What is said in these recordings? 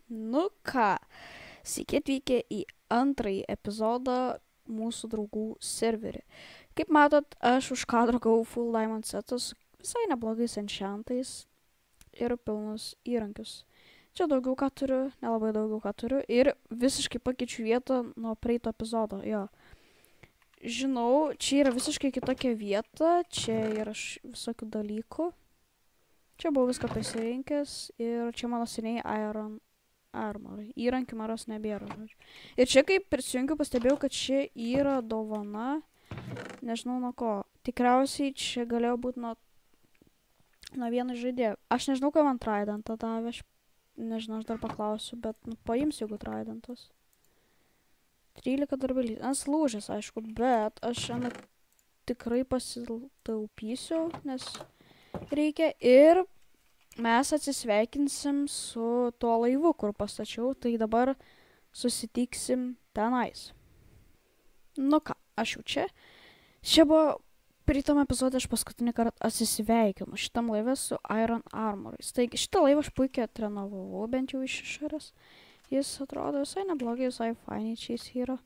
Nu ką, sveiki atvykę į antrąjį epizodą mūsų draugų serverį. Kaip matot, aš už kadro gavau full diamond setus su visai neblogais enchantais ir pilnus įrankius. Čia daugiau ką turiu, nelabai daugiau ką turiu ir visiškai pakeičiu vietą nuo praeito epizodo, jo. Žinau, čia yra visiškai kitokia vieta, čia yra visokių dalykų. Čia buvau viską pasirinkęs ir čia mano seniai iron armor. Įrankių maros nebėra. Ir čia kaip prisijungiu, pastebėjau, kad čia yra dovana. Nežinau nuo ko. Tikriausiai čia galėjo būti nuo vieno žaidėjo. Aš nežinau, ką man tridentą davė. Aš nežinau, aš dar paklausiu, bet paims, jeigu tridentas. 13 darbelys. Ant lūžęs, aišku, bet aš tikrai pasitaupysiu, nes reikia. Ir mes atsisveikinsim su tuo laivu, kur pastačiau, tai dabar susitiksim tenais. Nu ką, aš jau čia. Čia buvo pritam epizode, aš paskutinį kartą atsisveikinu šitam laivę su iron armorais. Taigi šitą laivą aš puikiai atrenovavau, bent jau iš išorės. Jis atrodo visai neblogai, visai fainiai čia jis yra.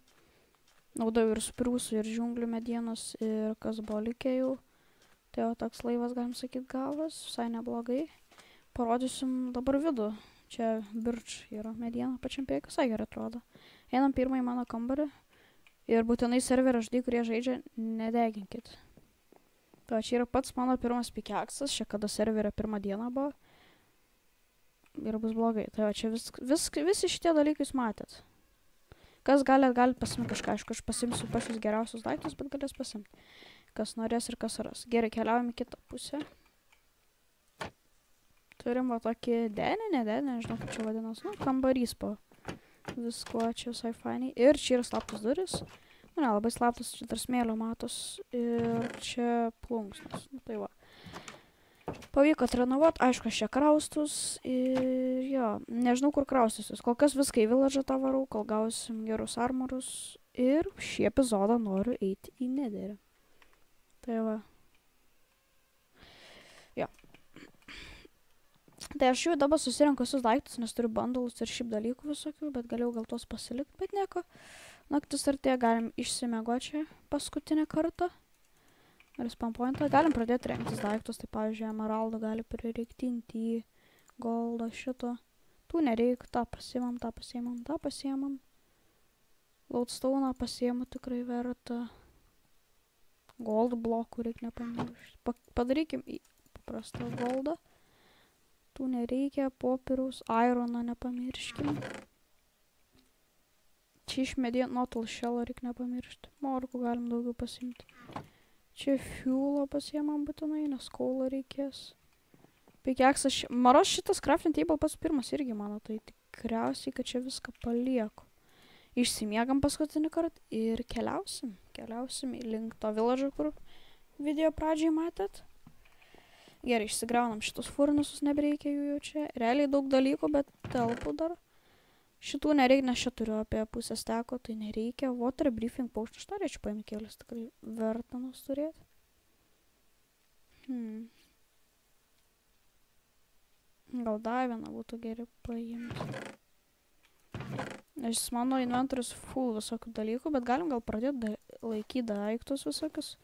Naudojau ir spruusų, ir džiunglių medienos, ir kas buvo likę jau. Tai jau toks laivas, galim sakyt, gavas, visai neblogai. Parodysim dabar vidų. Čia birch yra mediena, pačiam pėk, visai gerai atrodo. Einam pirmą į mano kambarį. Ir būtinai serverio žaidėjai, kurie žaidžia, nedeginkit. Tai čia yra pats mano pirmas pikeksas, čia kada serverio pirmą dieną buvo. Ir bus blogai. Tai čia visi šitie dalykai jūs matėt. Kas galit pasimti kažką. Aišku, aš pasimsiu pačius geriausius daiktus, bet galės pasimti. Kas norės ir kas ras. Gerai, keliaujam į kitą pusę. Turim va tokį denį, nežinau kaip čia vadinas. Nu, kambarys po viskuo, čia visai fainiai. Ir čia yra slaptas duris. Nu, ne, labai slaptas, čia dar smėlio matos. Ir čia plunksnas. Nu, tai va. Pavyko treniruot, aišku, aš čia kraustus ir jo, nežinau kur kraustysius. Kol kas viską į village'ą tą varau, kol gausim gerus armorus. Ir šį epizodą noriu eiti į Netherį. Tai va. Jo. Tai aš jau dabar susirenku visus daiktus, nes turiu bundles ir šiaip dalykų visokių, bet galėjau gal tos pasilikti, bet nieko. Naktis artėja, galim išsimiegoti čia paskutinę kartą. Ar spampointą. Galim pradėti rengtis daiktus, tai pavyzdžiui, emeraldą gali prireiktinti, goldą šito. Tų nereik, tą pasiemam, tą pasiemam, tą pasiemam. Loadstone'ą pasiemu tikrai verta. Gold blokų reikia nepamiršti. Padarykim į paprastą goldą. Tų nereikia, popieriaus, ironą nepamirškim. Čia iš medienos notal shell'ą reikia nepamiršti. Morkų galim daugiau pasiimti. Čia fuel'o pasiemam būtinai, nes koulą reikės. Pikeksas, maros šitas crafting table pats pirmas irgi mano, tai tikriausiai, kad čia viską palieku. Išsimiegam paskutinį kartą ir keliausim. Keliausim į link to village'o, kur video pradžiai matėt. Gerai, išsigriaunam šitus furnasus, nebereikia jų jau čia. Realiai daug dalykų, bet telpų dar. Šitų nereikia, nes čia turiu apie pusę steko, tai nereikia. Water briefing potion, aš norėčiau paimti kelias, tikrai verta nus turėti. Gal dar vieną būtų geriau paimti. Nes mano inventorius full visokių dalykų, bet galim gal pradėti laikyti daiktus visokius.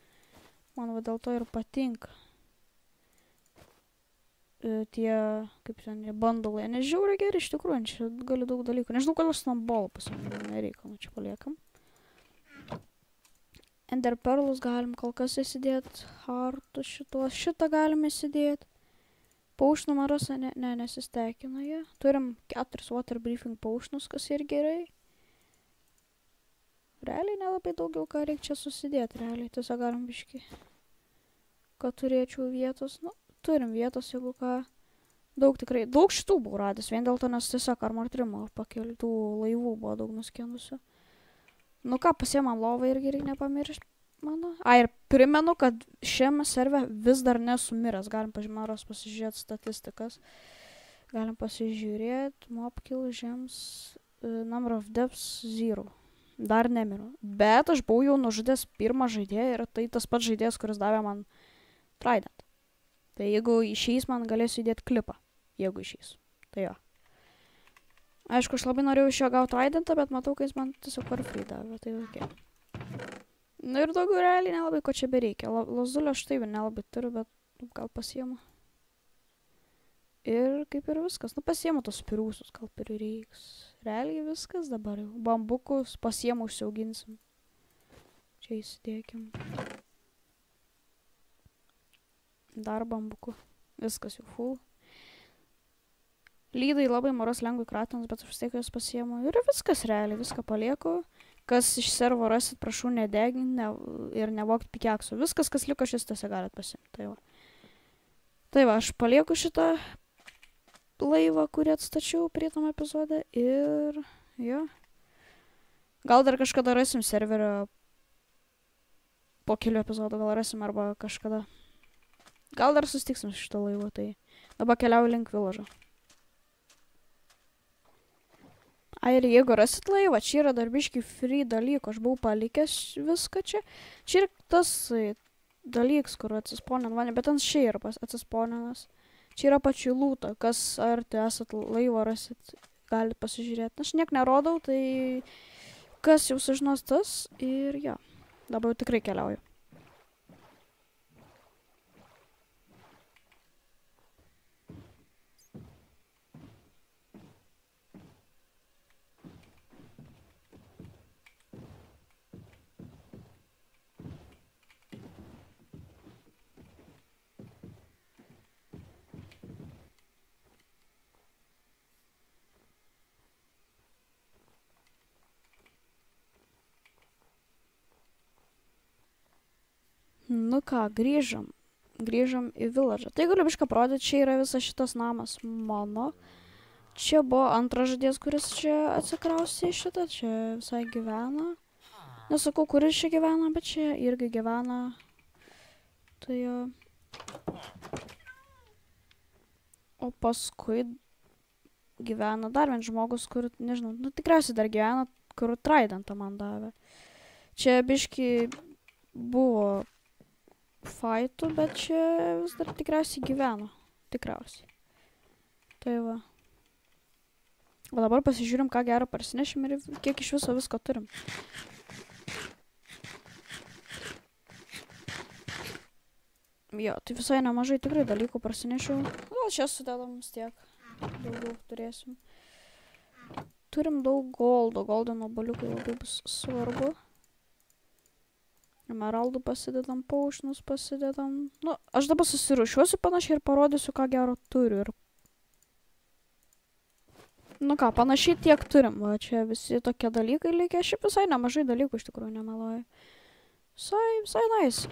Man va dėl to ir patinka. Tie, kaip ten, bundlai, nes žiauriai geri, iš tikrųjų, čia gali daug dalykų. Nežinau, kodėl aš snowball pasiėmiau, nereikia, čia paliekam. Ender pearlus galim kol kas įsidėti, heartus šitos, šitą galim įsidėti. Potionų maras, nesistekina jie. Turim 4 water briefing potionus, kas ir gerai. Realiai nelabai daugiau ką reikia čia susidėti, realiai tiesiog galim biškį, kad turėčiau vietos, nu. Turim vietos, jeigu ką. Daug tikrai. Daug šitų buvau radęs. Vien dėl to, nes tiesiog armor trimo pakeltų laivų buvo daug nuskendusių. Nu ką, pasiemam lovą irgi reikia nepamiršti. Mano. Ir primenu, kad šiame serve vis dar nesumiręs. Galim pažiūrėti, pasižiūrėti statistikas. Galim pasižiūrėti. Mob kill gems. Number of deaths 0. Dar nemiru. Bet aš buvau jau nužudęs pirmą žaidėją ir tai tas pats žaidėjas, kuris davė man trident. Tai jeigu išeis, man galėsiu įdėti klipą, jeigu išeis. Tai jo. Aišku, aš labai norėjau iš jo gauti Tridentą, bet matau, kad jis man tiesiog for free davė, tai okay. Nu ir daugiau realiai nelabai ko čia bereikia. Lazulio aš taip nelabai turiu, bet gal pasiimu. Ir kaip ir viskas. Nu pasiimu tos pirūsus, gal prireiks. Realiai viskas dabar jau. Bambukus pasiimu, užsiauginsim. Čia įsidėkim. Dar bambukų. Viskas jau full. Lydai labai moros lengvai kratins, bet aš vis tiek juos pasiimu. Ir viskas realiai, viską palieku. Kas iš servo rasit, prašau nedeginti ir nevokti pikeksų. Viskas, kas liko šis, tiesiog galit pasiimti. Tai va, aš palieku šitą laivą, kurį atstačiau prie tam epizode. Ir jo. Gal dar kažkada rasim serverio po kelių epizodų, gal rasim arba kažkada. Gal dar sustiksim šitą laivą, tai dabar keliauju link villažo. Ai, ir jeigu rasit laivą, čia yra dar biški free dalykų, aš buvau palikęs viską čia. Čia yra tas dalykas, kur atsisponin vanė, bet ant čia yra atsisponinas. Čia yra pačių lūta, kas ar tai esat laivo rasit, galit pasižiūrėti. Aš niek nerodau, tai kas jau sužinos tas ir jo, dabar jau tikrai keliauju. Nu ką, grįžom į villažą. Tai galiu bišką parodyti, čia yra visas šitas namas mano. Čia buvo antras žadės, kuris čia atsikraustė šitą, čia visai gyvena. Nesakau, kuris čia gyvena, bet čia irgi gyvena. Tai jo. O paskui gyvena dar vienas žmogus, kur, nežinau, nu tikriausiai dar gyvena, kur Tridentą man davė. Čia biški buvo faitų, bet čia vis dar tikriausiai gyveno. Tikriausiai. Tai va. O dabar pasižiūrim, ką gero parsinešim ir kiek iš viso visko turim. Jo, tai visai nemažai tikrai dalykų parsinešiau. Gal čia sudedam tiek. Daugiau turėsim. Turim daug goldo. Goldino baliukai labai bus svarbu. Emeraldų pasidedam, paušnus pasidedam. Nu, aš dabar susirušiuosiu panašiai ir parodysiu, ką gero turiu. Ir... Nu ką, panašiai tiek turim. Va, čia visi tokie dalykai likę. Šiaip visai nemažai dalykų iš tikrųjų nemeluoju. Visai nice.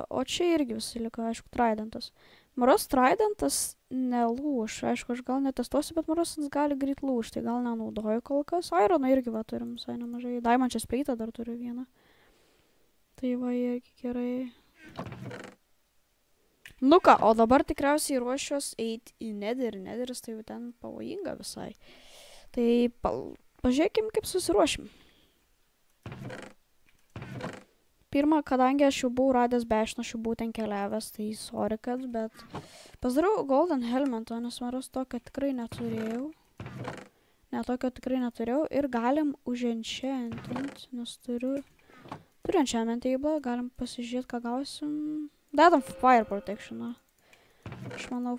O čia irgi visi liko, aišku, Tridentas. Moros Tridentas nelūš. Aišku, aš gal netestuosiu, bet Morosas gali greit lūš. Tai gal nenaudoju kol kas. Ironą irgi va turim visai nemažai. Diamond čia spreitą dar turiu vieną. Tai va, irgi gerai. Nu ką, o dabar tikriausiai ruošiuos eiti į Nether. Netheris tai ten pavojinga visai. Tai pažiūrėkim, kaip susiruošim. Pirma, kadangi aš jau buvau radęs bešną, aš jau buvau ten keliavęs, tai sorry kad, bet pasidariau Golden Helmetą, nes maros tokio tikrai neturėjau. Tokio tikrai neturėjau ir galim uženchantinti, nes turiu enchantment table, galim pasižiūrėti, ką gausim. Dedam Fire Protectioną. Aš manau,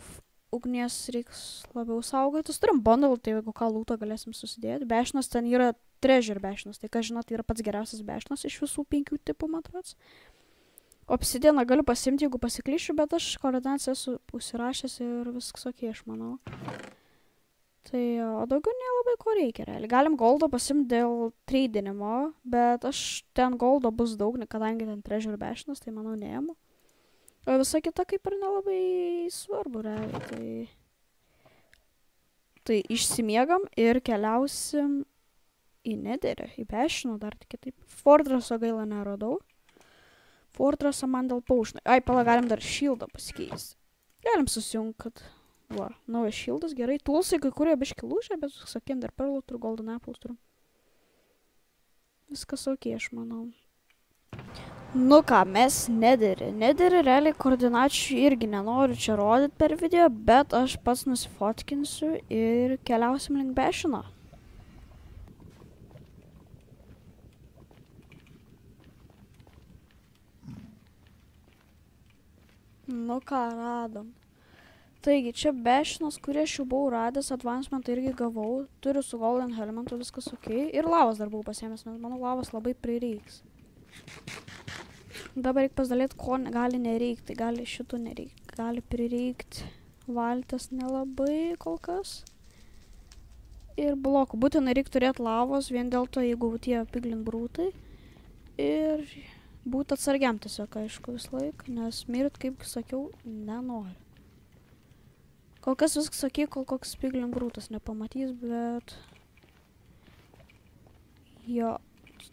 ugnies reiks labiau saugotis. Turim bundle, tai jeigu ką lūto galėsim susidėti. Bešnas ten yra treasure bešnas, tai ką žinot, tai yra pats geriausias bešnas iš visų 5 tipų, man atrodo. Obsidianą galiu pasimti, jeigu pasiklyšiu, bet aš koordinaciją esu užsirašęs ir viskas ok, aš manau. Tai, o daugiau nelabai ko reikia, realiai. Galim goldo pasimti dėl treidinimo, bet aš ten goldo bus daug, kadangi ten treasure bešnas, tai manau neėmu. O visa kita kaip ir nelabai svarbu, realiai. Tai išsimiegam ir keliausim į Netherį, į bešną dar tik kitaip. Fortresso gaila neradau. Fortressą man dėl paušnai. Ai, pala, galim dar shieldą pasikeisti. Galim susijungt, kad... Va, naujas šildas, gerai. Tulsai, kai kurie biški lūžia, bet sakėm, dar perlų turiu, golden apples turiu. Viskas ok, aš manau. Nu ką, mes Netherį. Netherį realiai koordinačių irgi nenoriu čia rodyti per video, bet aš pats nusifotkinsiu ir keliausim link bešino. Nu ką radom. Taigi, čia bešinas, kurį aš jau buvau radęs, advancementą irgi gavau. Turiu su golden helmetu, viskas ok. Ir lavas dar buvau pasiėmęs, nes mano lavas labai prireiks. Dabar reikia pasidalėti, ko gali nereikti. Gali šitų nereikti. Gali prireikti valtis nelabai kol kas. Ir blokų. Būtinai reikia turėti lavos, vien dėl to, jeigu tie piglin brūtai. Ir būti atsargiam tiesiog, aišku, vis laik, nes mirt, kaip sakiau, nenori. Kol kas viskas sakai, kol koks piglin brūtas nepamatys, bet... Jo,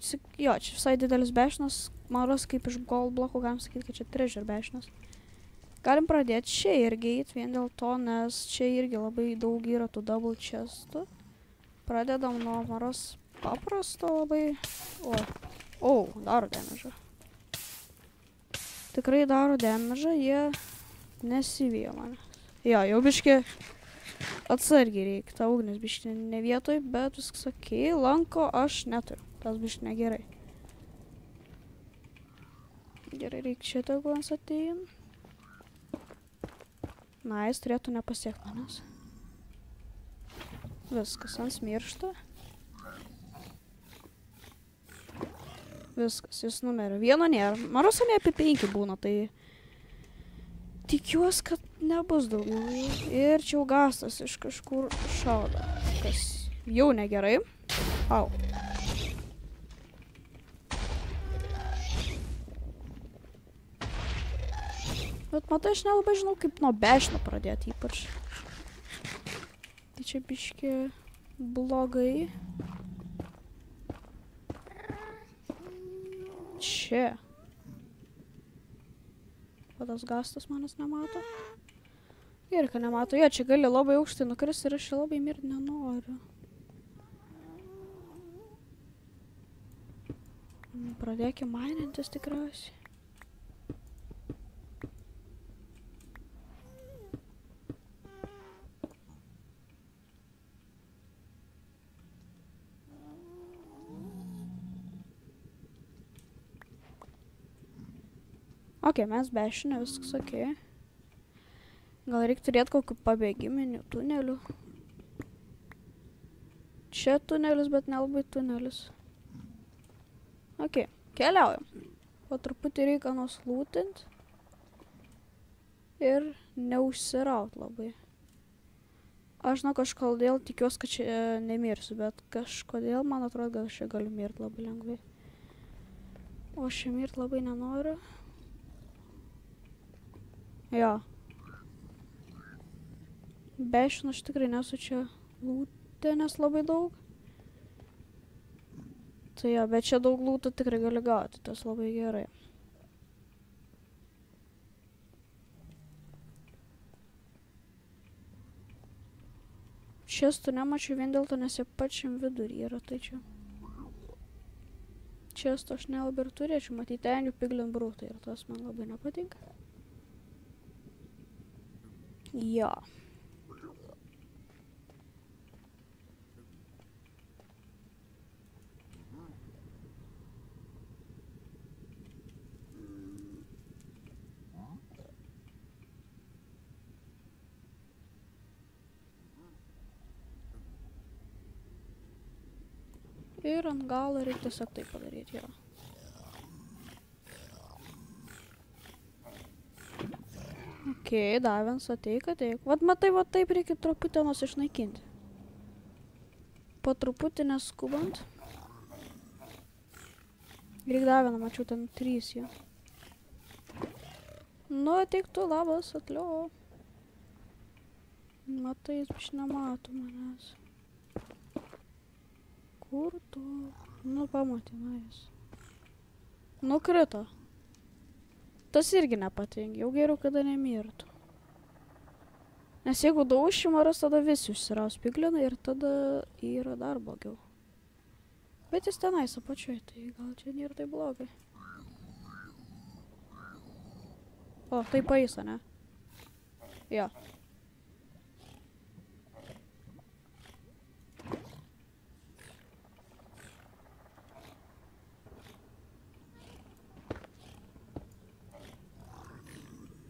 čia visai didelis bešinas. Man rodos, kaip iš gold blokų galim sakyti, kad čia treasure bešinas. Galim pradėti čia irgi eit, vien dėl to, nes čia irgi labai daug yra tų double chestų. Pradedam nuo maros paprasto labai. O, daro damage'ą. Tikrai daro damage'ą, jie nesivijo mane. Jo, jau biški atsargiai reikia. Ta ugnis biški ne vietoj, bet viskas okei. Lanko aš neturiu. Tas biški negerai. Gerai, reikia šitą guans atein. Na, jis turėtų nepasiekti manęs. Viskas, ant miršta. Viskas, jis numerio 1 nėra. Marosa ne apie 5 būna, tai... Tikiuosi, kad nebus daugiau. Ir čia jau gastas iš kažkur šaudo. Kas jau negerai. Au. Bet matai, aš nelabai žinau, kaip nuo bešino pradėti ypač. Tai čia biški blogai. Čia. O tas gastas manęs nemato. Gerai, kad nemato. Jo, čia gali labai aukštai nukris ir aš čia labai mirt nenoriu. Pradėkim mainintis tikriausiai. Ok, mes bešinė, viskas ok. Gal reikia turėti kokių pabėgiminių tunelių. Čia tunelis, bet nelabai tunelis. Ok, keliaujam. Po truputį reikia nuslūtint. Ir neužsiraut labai. Aš žinau, kažkodėl tikiuosi, kad čia nemirsiu, bet kažkodėl man atrodo, kad aš čia galiu mirt labai lengvai. O aš čia mirt labai nenoriu. Jo. Bešinu aš tikrai nesu čia lūtenės labai daug. Tai jo, bet čia daug lūtų tikrai gali gauti, tas labai gerai. Čestų nemačiau vien dėl to, nes jie pačiam vidurį yra, tai čia. Čestų aš nelabai ir turėčiau, matyti ten jų piglin brūtai ir tas man labai nepatinka. Jo. Ir ant galo reikia tiesiog tai padaryti, jo. Ok, Davins, ateik. Vat matai, va taip reikia truputį nors išnaikinti. Po truputį neskubant. Reikia Daviną, mačiau ten 3 jau. Nu, ateik tu, labas, atlio. Matai, jis biš nemato manęs. Kur tu? Nu, pamatė, na jis. Nukrito. Tas irgi nepatinka, jau geriau, kada nemirtų. Nes jeigu daužim aras, tada visi užsiraus pigliną ir tada yra dar blogiau. Bet jis tenais apačioj, tai gal čia nėra tai blogai. O, tai paisa, ne? Jo.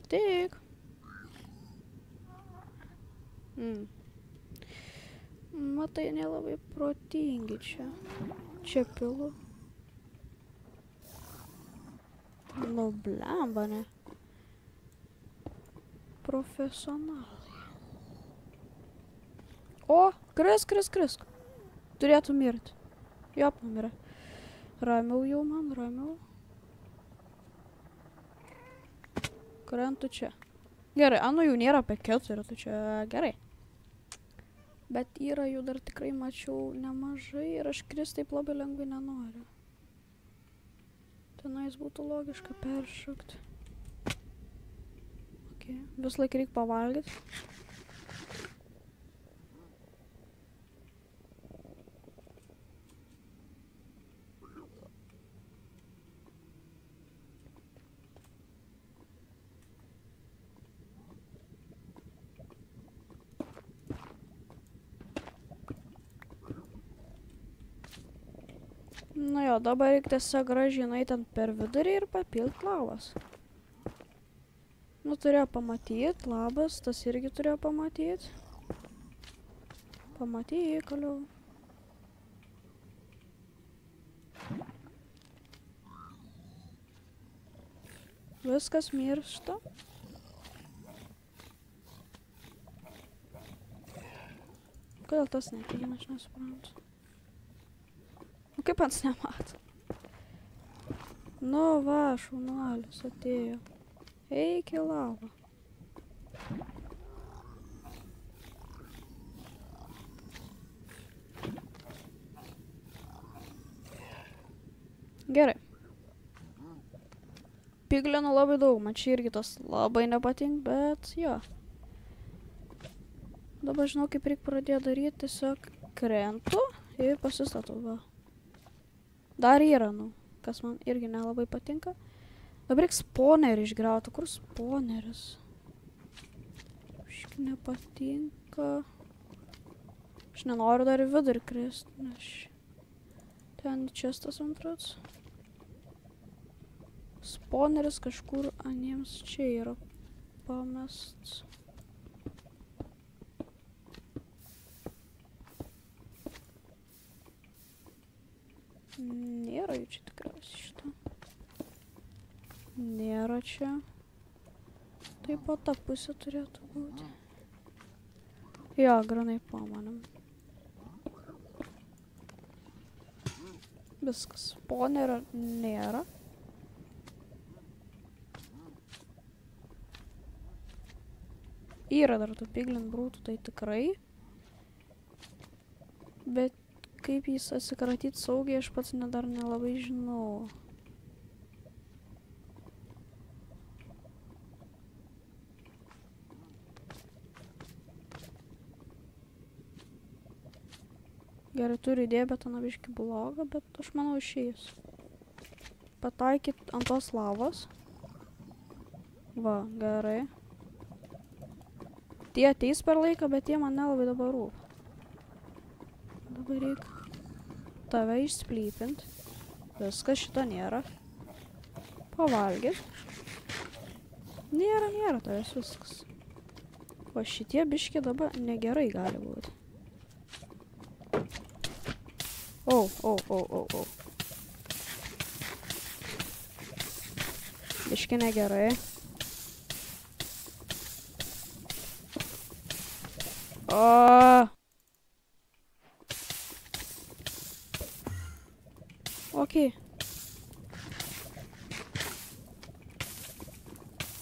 Ateik. Matai, nelabai protingi čia. Čia pilu. Nu, blemba, ne. Profesionalai. O, krisk. Turėtų mirti. Jop, numirė. Ramiau jau man, ramiau. Krentu čia. Gerai, anu jų nėra apie 4, tai čia gerai. Bet yra jų dar tikrai mačiau nemažai ir aš krist taip labai lengvai nenoriu. Tenais būtų logiška peršokti. Ok, vis laik reik pavalgyti. Nu jo, dabar reikia tiesiog gražinai ten per vidurį ir papilt lavas. Nu, turėjo pamatyt, labas, tas irgi turėjo pamatyt. Pamatyk, kaliau. Viskas miršta. Kodėl tas neateina, aš nesuprantu. Nu, kaip ants nemato? Nu, va, šaunuolis atėjo. Eik į lavą. Gerai. Piglinų labai daug, man čia irgi tas labai nepatink, bet jo. Dabar žinau, kaip reikia pradėti daryti, tiesiog krentu ir pasistatau, va. Dar yra, nu, kas man irgi nelabai patinka. Dabar reikia spawnerį išgriauti. Kur spawneris? Šiek nepatinka. Aš nenoriu dar į vidurį krist, nes ten čestas antras. Spawneris kažkur aniems čia yra pamests. Nėra jų čia tikriausiai šitą. Nėra čia. Taip pat ta pusė turėtų būti. Jo, granai pamanam. Viskas. Spawnerio nėra. Yra dar tų piglin brūtų, tai tikrai. Bet kaip jis atsikratyti saugiai, aš pats dar nelabai žinau. Gerai, turiu idėją, bet ten biškį bloga, bet aš manau išeis. Pataikyt ant tos lavos. Va, gerai. Tie ateis per laiką, bet jie man nelabai dabar rūp. Dabar reikia tave išsplypint. Viskas, šito nėra. Pavalgyt. Nėra tavęs viskas. O šitie biški dabar negerai gali būti. O. Biški negerai. Ok.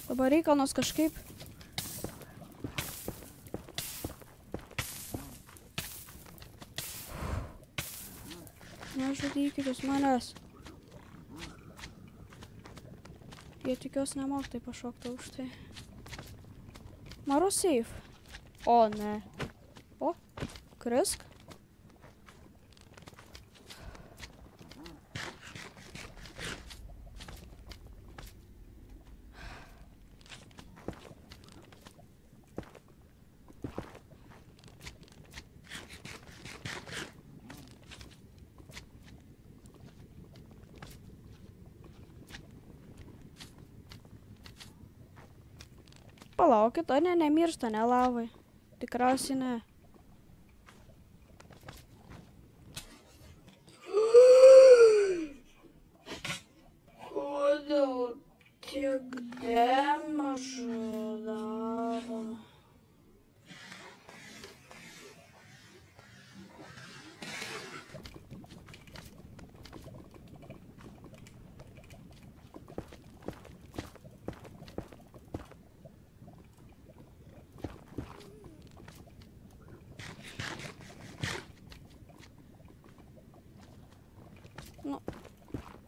Dabar reikalas kažkaip. Nežudykit jūs manęs. Jie tikiuosi nemok tai pašokti už tai. Maro safe. O, ne. O, krisk. Palaukit, o ne, nemiršta, ne lavai. Tikriausiai ne. Kodėl tiek damažo daro?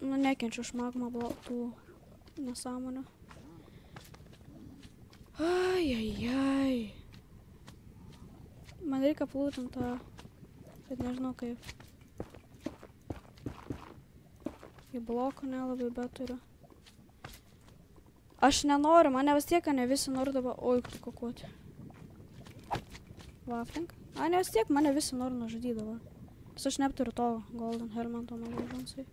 Nu, nekenčiu šmagmą baltų nesąmonių. Ai. Man reikia plūtint tą, bet nežinau kaip. Į blokų nelabai beturiu. Aš nenoriu, mane vis tiek, ne visi nori dabar, oi, kokuoti. Vaflink. Ne vis tiek, mane visi nori nužudydavo. Nes aš neturiu to Golden Hermanto nuvažiansai.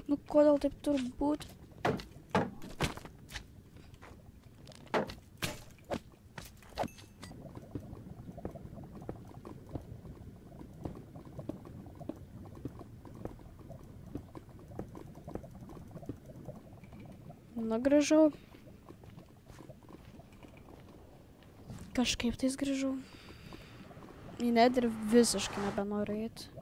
Nu, kodėl taip turbūt? Nu, grįžau. Kažkaip tais grįžau. Į net ir visiškai nebenoriu eiti.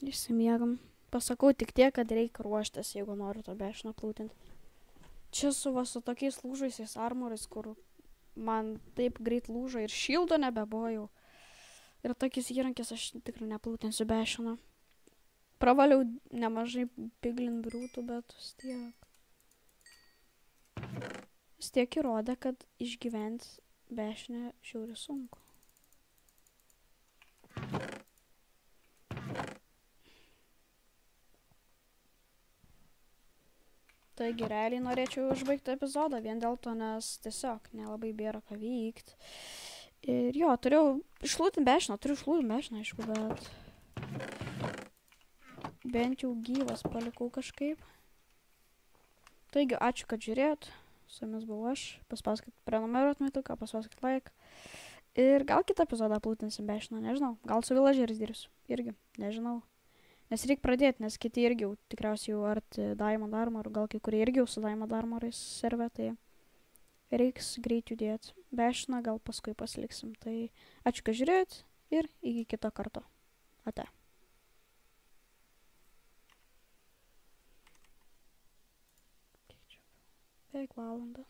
Išsimiegam. Pasakau tik tiek, kad reikia ruoštis, jeigu noriu to bešną plūtinti. Čia su tokiais lūžusiais armorais, kur man taip greit lūžo ir šildo nebebuvo jau. Ir tokiais įrankis aš tikrai neplūtinsiu bešną. Pravaliau nemažai piglin briūtų, bet vis tiek. Vis tiek įrodė, kad išgyventi bešnę žiauriai sunku. Taigi realiai norėčiau užbaigti epizodą vien dėl to, nes tiesiog nelabai bėra ką vykti. Ir jo, turėjau išlūtinti bešną, aišku, bet bent jau gyvas palikau kažkaip. Taigi, ačiū, kad žiūrėjot. Su jumis buvau aš. Paspauskit prenumeruot mygtuką, paspauskit like. Ir gal kitą epizodą plūtinsim bešną, nežinau. Gal su villageris dirbsiu. Irgi, nežinau. Nes reikia pradėti, nes kiti irgi jau tikriausiai jau arti Diamond Armor, gal kai kurie irgi jau su Diamond Armorais serve, tai reiks greit judėti. Bešną gal paskui pasiliksim. Tai ačiū, kad žiūrėjot ir iki kito karto. Ate. Beveik valandą.